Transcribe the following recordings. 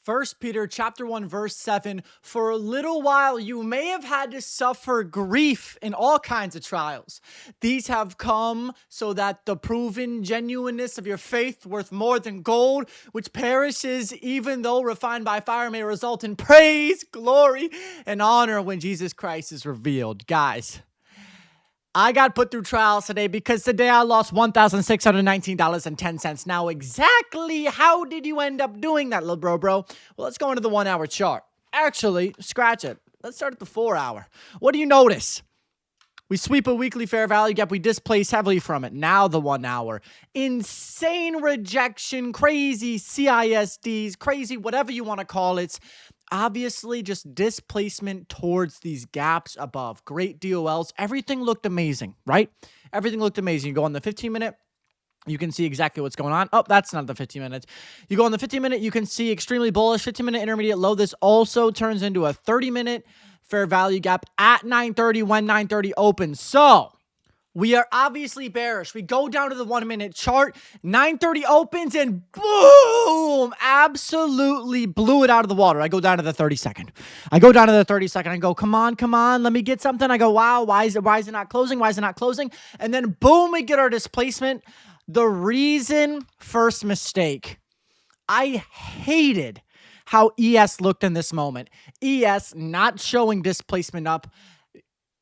First Peter chapter 1 verse 7, for a little while you may have had to suffer grief in all kinds of trials. These have come so that the proven genuineness of your faith, worth more than gold, which perishes even though refined by fire, may result in praise, glory, and honor when Jesus Christ is revealed. Guys, I got put through trials today because today I lost $1,619.10. Now, exactly how did you end up doing that, little bro? Well, let's go into the 1 hour chart. Actually, scratch it. Let's start at the 4 hour. What do you notice? We sweep a weekly fair value gap. We displace heavily from it. Now the 1 hour. Insane rejection, crazy CISDs, crazy whatever you want to call it. Obviously, just displacement towards these gaps above. Great DOLs. Everything looked amazing, right? Everything looked amazing. You go on the 15-minute. You can see exactly what's going on. Oh, that's not the 15 minutes. You go on the 15-minute, you can see extremely bullish, 15-minute intermediate low. This also turns into a 30-minute fair value gap at 9:30 when 9:30 opens. So we are obviously bearish. We go down to the 1 minute chart. 9:30 opens and boom, absolutely blew it out of the water. I go down to the 30-second. I go come on, let me get something. I go, wow, why is it not closing? And then boom, we get our displacement. The reason, first mistake. I hated how ES looked in this moment. ES not showing displacement up,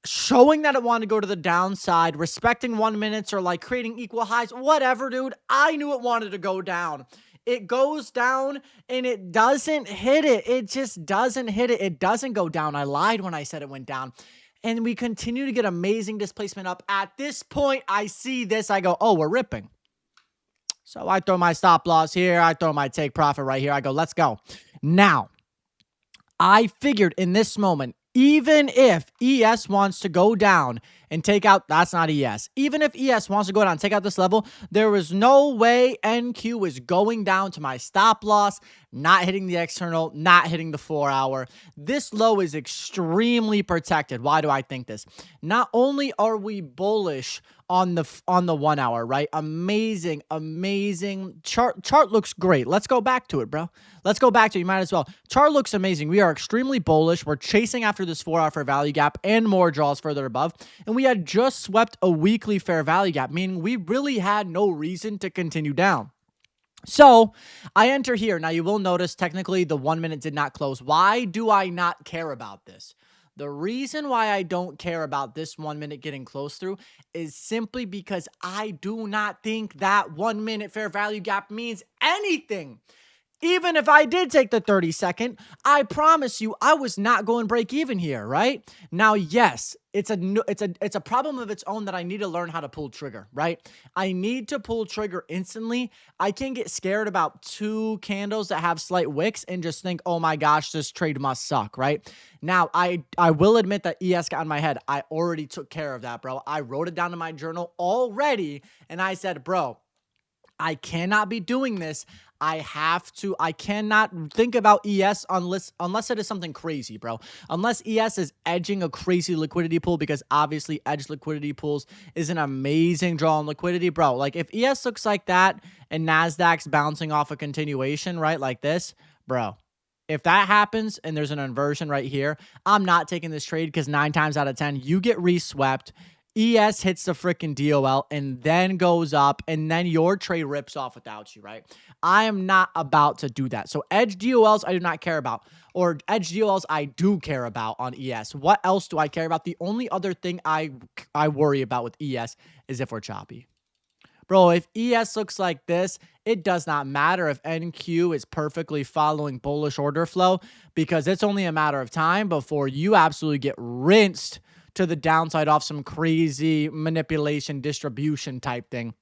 showing that it wanted to go to the downside, respecting 1 minute or like creating equal highs, whatever, dude. I knew it wanted to go down. It goes down and it doesn't hit it. It just doesn't hit it. It doesn't go down. I lied when I said it went down. And we continue to get amazing displacement up. At this point, I see this. I go, oh, we're ripping. So I throw my stop loss here. I throw my take profit right here. I go, let's go. Now, I figured in this moment, even if ES wants to go down and take out, that's not ES. Even if ES wants to go down and take out this level, there was no way NQ is going down to my stop loss, not hitting the external, not hitting the 4 hour. This low is extremely protected. Why do I think this? Not only are we bullish on the 1 hour, right? Amazing chart looks great. Let's go back to it, bro. Let's go back to it. You might as well. Chart looks amazing. We are extremely bullish. We're chasing after this 4 hour fair value gap and more draws further above. And we had just swept a weekly fair value gap, meaning we really had no reason to continue down. So I enter here. Now you will notice technically the 1 minute did not close. Why do I not care about this? The reason why I don't care about this 1 minute getting close through is simply because I do not think that 1 minute fair value gap means anything. Even if I did take the 30-second, I promise you I was not going break even here, right? Now, yes, it's a problem of its own that I need to learn how to pull trigger, right? I need to pull trigger instantly. I can get scared about 2 candles that have slight wicks and just think, oh my gosh, this trade must suck, right? Now, I will admit that ES got in my head. I already took care of that, bro. I wrote it down in my journal already, and I said, bro, I cannot be doing this. I cannot think about ES unless it is something crazy, bro. Unless ES is edging a crazy liquidity pool, because obviously edge liquidity pools is an amazing draw on liquidity, bro. Like if ES looks like that and NASDAQ's bouncing off a continuation, right, like this, bro. If that happens and there's an inversion right here, I'm not taking this trade because 9 times out of 10, you get reswept. ES hits the freaking DOL and then goes up, and then your trade rips off without you, right? I am not about to do that. So edge DOLs I do not care about, or edge DOLs I do care about on ES. What else do I care about? The only other thing I worry about with ES is if we're choppy. Bro, if ES looks like this, it does not matter if NQ is perfectly following bullish order flow, because it's only a matter of time before you absolutely get rinsed to the downside off some crazy manipulation distribution type thing.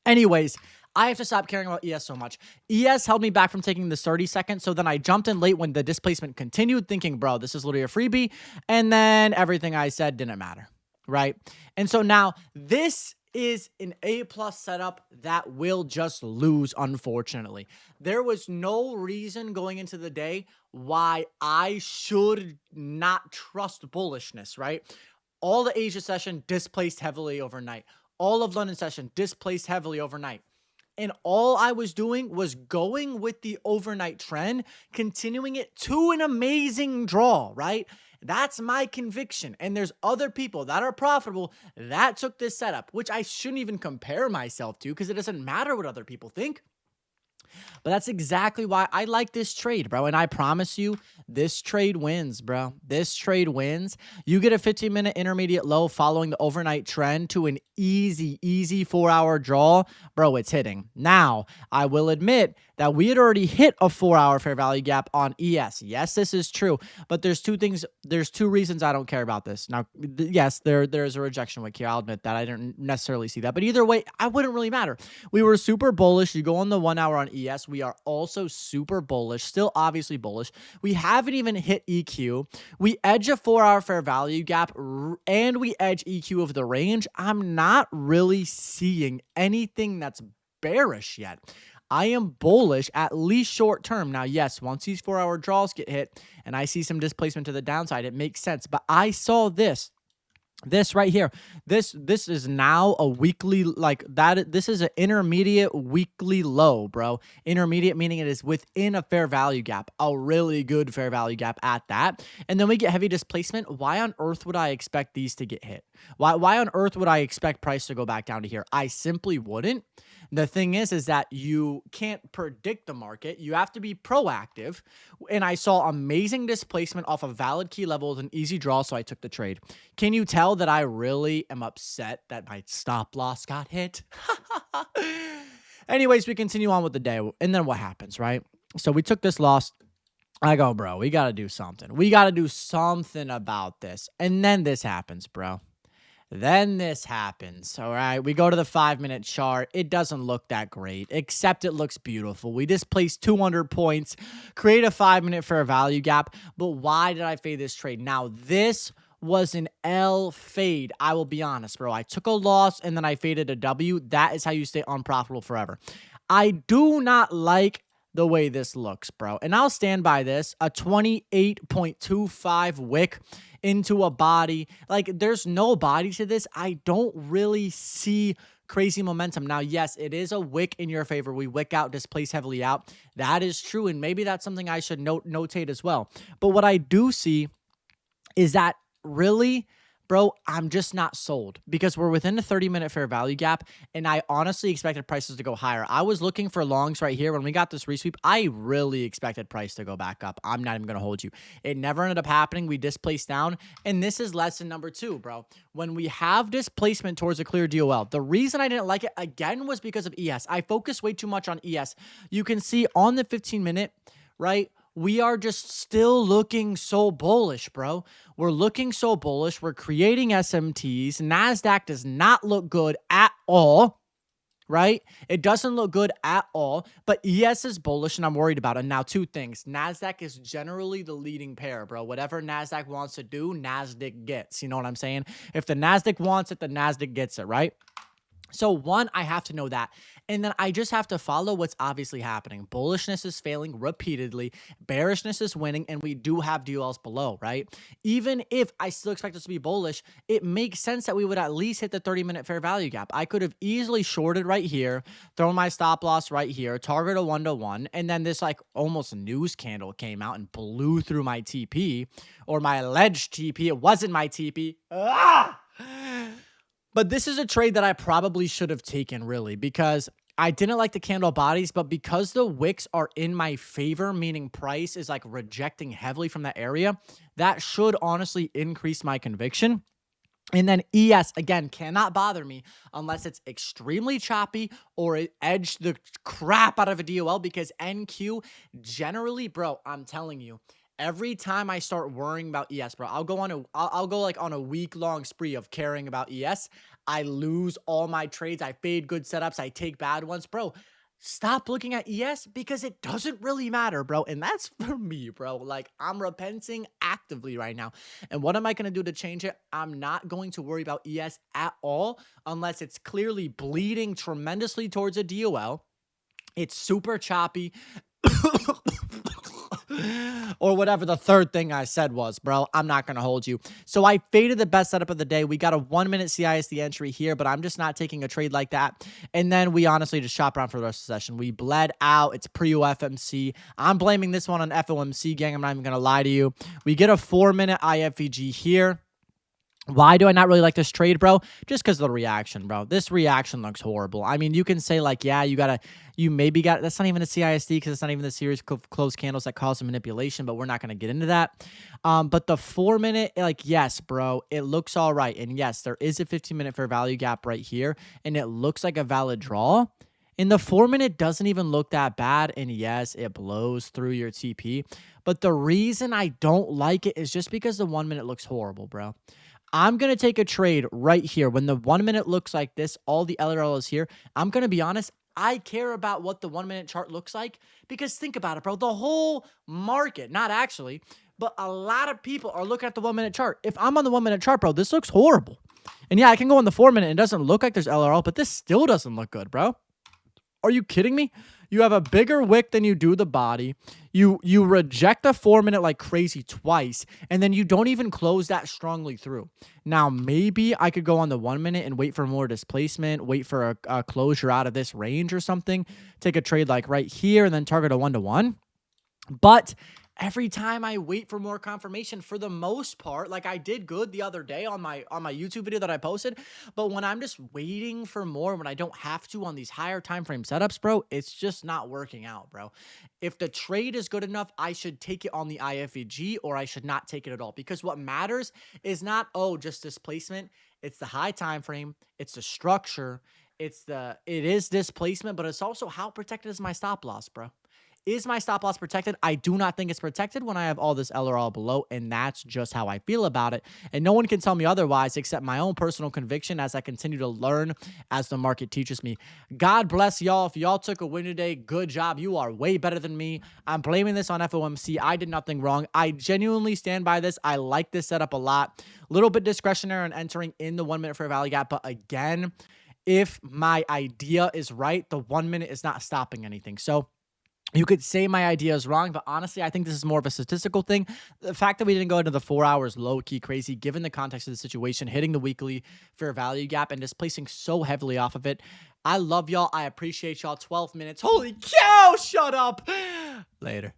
Anyways, I have to stop caring about ES so much. ES held me back from taking this 30-second, so then I jumped in late when the displacement continued, thinking, bro, this is literally a freebie, and then everything I said didn't matter, right? And so now this is an A-plus setup that will just lose, unfortunately. There was no reason going into the day why I should not trust bullishness, right? All the Asia session displaced heavily overnight. All of London session displaced heavily overnight. And all I was doing was going with the overnight trend, continuing it to an amazing draw, right? That's my conviction. And there's other people that are profitable that took this setup, which I shouldn't even compare myself to because it doesn't matter what other people think. But that's exactly why I like this trade, bro. And I promise you, this trade wins, bro. This trade wins. You get a 15-minute intermediate low following the overnight trend to an easy 4-hour draw. Bro, it's hitting. Now, I will admit that we had already hit a 4-hour fair value gap on ES. Yes, this is true. But there's two reasons I don't care about this. Now, yes, there's a rejection wick here. I'll admit that. I didn't necessarily see that. But either way, I wouldn't really matter. We were super bullish. You go on the 1 hour on ES. We are also super bullish, still obviously bullish. We haven't even hit EQ. We edge a 4-hour fair value gap and we edge EQ of the range. I'm not really seeing anything that's bearish yet. I am bullish, at least short term. Now, yes, once these 4-hour draws get hit and I see some displacement to the downside, it makes sense. But I saw this right here. This is now a weekly, like that. This is an intermediate weekly low, bro. Intermediate meaning it is within a fair value gap, a really good fair value gap at that. And then we get heavy displacement. Why on earth would I expect these to get hit? Why on earth would I expect price to go back down to here? I simply wouldn't. The thing is that you can't predict the market. You have to be proactive. And I saw amazing displacement off of valid key levels and easy draw, so I took the trade. Can you tell that I really am upset that my stop loss got hit? Anyways, we continue on with the day. And then what happens, right? So we took this loss. I go, bro, we got to do something. We got to do something about this. And then this happens, bro. Then this happens, all right? We go to the 5-minute chart. It doesn't look that great, except it looks beautiful. We displaced 200 points, create a 5-minute fair value gap. But why did I fade this trade? Now, this was an L fade. I will be honest, bro. I took a loss, and then I faded a W. That is how you stay unprofitable forever. I do not like the way this looks, bro. And I'll stand by this. A 28.25 wick into a body. Like, there's no body to this. I don't really see crazy momentum. Now, yes, it is a wick in your favor. We wick out, displace heavily out. That is true, and maybe that's something I should notate as well. But what I do see is that really, bro, I'm just not sold because we're within the 30-minute fair value gap, and I honestly expected prices to go higher. I was looking for longs right here. When we got this resweep, I really expected price to go back up. I'm not even going to hold you. It never ended up happening. We displaced down, and this is lesson number 2, bro. When we have displacement towards a clear DOL, the reason I didn't like it, again, was because of ES. I focused way too much on ES. You can see on the 15-minute, right? We are just still looking so bullish, bro. We're looking so bullish. We're creating SMTs. NASDAQ does not look good at all, right? It doesn't look good at all, but ES is bullish, and I'm worried about it. Now, 2 things. NASDAQ is generally the leading pair, bro. Whatever NASDAQ wants to do, NASDAQ gets. You know what I'm saying? If the NASDAQ wants it, the NASDAQ gets it, right? So 1, I have to know that. And then I just have to follow what's obviously happening. Bullishness is failing repeatedly. Bearishness is winning. And we do have DOLs below, right? Even if I still expect us to be bullish, it makes sense that we would at least hit the 30-minute fair value gap. I could have easily shorted right here, thrown my stop loss right here, target a 1-to-1. And then this like almost news candle came out and blew through my TP or my alleged TP. It wasn't my TP. But this is a trade that I probably should have taken, really, because I didn't like the candle bodies, but because the wicks are in my favor, meaning price is like rejecting heavily from that area, that should honestly increase my conviction. And then ES, again, cannot bother me unless it's extremely choppy or it edged the crap out of a DOL, because NQ generally, bro, I'm telling you, every time I start worrying about ES, bro, I'll go like on a week-long spree of caring about ES. I lose all my trades. I fade good setups. I take bad ones. Bro, stop looking at ES because it doesn't really matter, bro. And that's for me, bro. Like, I'm repenting actively right now. And what am I going to do to change it? I'm not going to worry about ES at all unless it's clearly bleeding tremendously towards a DOL. It's super choppy. or whatever the third thing I said was, bro. I'm not going to hold you. So I faded the best setup of the day. We got a 1 minute CISD entry here, but I'm just not taking a trade like that. And then we honestly just shop around for the rest of the session. We bled out. It's pre-UFMC. I'm blaming this one on FOMC, gang. I'm not even going to lie to you. We get a 4 minute IFVG here. Why do I not really like this trade, bro? Just because of the reaction, bro. This reaction looks horrible. I mean, you can say like, yeah, you maybe got, that's not even a CISD because it's not even the series of closed candles that cause manipulation, but we're not going to get into that. But the 4 minute, like, yes, bro, it looks all right. And yes, there is a 15-minute fair value gap right here, and it looks like a valid draw. And the 4 minute doesn't even look that bad. And yes, it blows through your TP. But the reason I don't like it is just because the 1 minute looks horrible, bro. I'm going to take a trade right here. When the 1 minute looks like this, all the LRL is here. I'm going to be honest. I care about what the 1 minute chart looks like because think about it, bro. The whole market, not actually, but a lot of people are looking at the 1 minute chart. If I'm on the 1 minute chart, bro, this looks horrible. And yeah, I can go on the 4 minute and it doesn't look like there's LRL, but this still doesn't look good, bro. Are you kidding me? You have a bigger wick than you do the body. You reject the 4 minute like crazy twice, and then you don't even close that strongly through. Now, maybe I could go on the 1 minute and wait for more displacement, wait for a closure out of this range or something, take a trade like right here, and then target a 1-to-1. But every time I wait for more confirmation, for the most part, like I did good the other day on my YouTube video that I posted, but when I'm just waiting for more, when I don't have to on these higher time frame setups, bro, it's just not working out, bro. If the trade is good enough, I should take it on the IFVG or I should not take it at all, because what matters is not, oh, just displacement. It's the high time frame, it's the structure, it is displacement, but it's also how protected is my stop loss, bro. Is my stop loss protected? I do not think it's protected when I have all this LRL below, and that's just how I feel about it. And no one can tell me otherwise except my own personal conviction as I continue to learn as the market teaches me. God bless y'all. If y'all took a win today, good job. You are way better than me. I'm blaming this on FOMC. I did nothing wrong. I genuinely stand by this. I like this setup a lot. A little bit discretionary on entering in the 1 minute fair value gap, but again, if my idea is right, the 1 minute is not stopping anything. So you could say my idea is wrong, but honestly, I think this is more of a statistical thing. The fact that we didn't go into the 4 hours low-key crazy, given the context of the situation, hitting the weekly fair value gap and displacing so heavily off of it. I love y'all. I appreciate y'all. 12 minutes. Holy cow, shut up. Later.